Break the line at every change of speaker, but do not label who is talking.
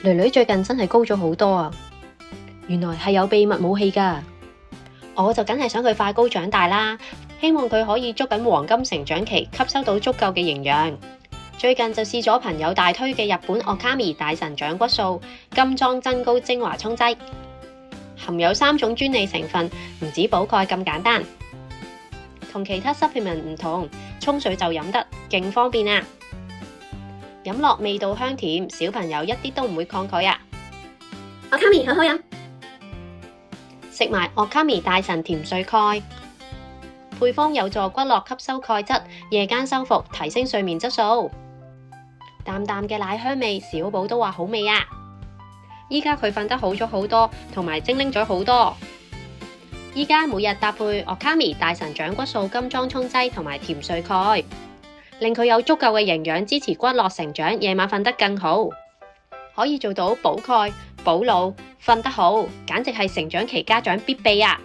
囡囡最近真係高咗好多啊！原來係有秘密武器㗎，我就梗係想佢快高長大啦，希望佢可以捉緊黃金成長期，吸收到足夠嘅營養。最近就試咗朋友大推嘅日本 Okami 大神長骨素金裝增高精華沖劑，含有3種專利成分，唔止補鈣咁簡單。同其他 supplement 唔同，沖水就飲得，勁方便啊！飲落味道香甜，小朋友一啲都唔會抗拒啊
！Okami 好好飲，
食埋 Okami 大神甜睡鈣，配方有助骨骼吸收鈣質，夜間修復，提升睡眠質素。淡淡嘅奶香味，小寶都話好味啊！依家佢瞓得好咗好多，同埋精靈咗好多。依家每日搭配 Okami 大神長骨素金裝沖劑同埋甜睡鈣，令佢有足夠嘅營養支持骨骼成長，夜晚瞓得更好，可以做到補鈣、補腦、瞓得好，簡直係成長期家長必備啊！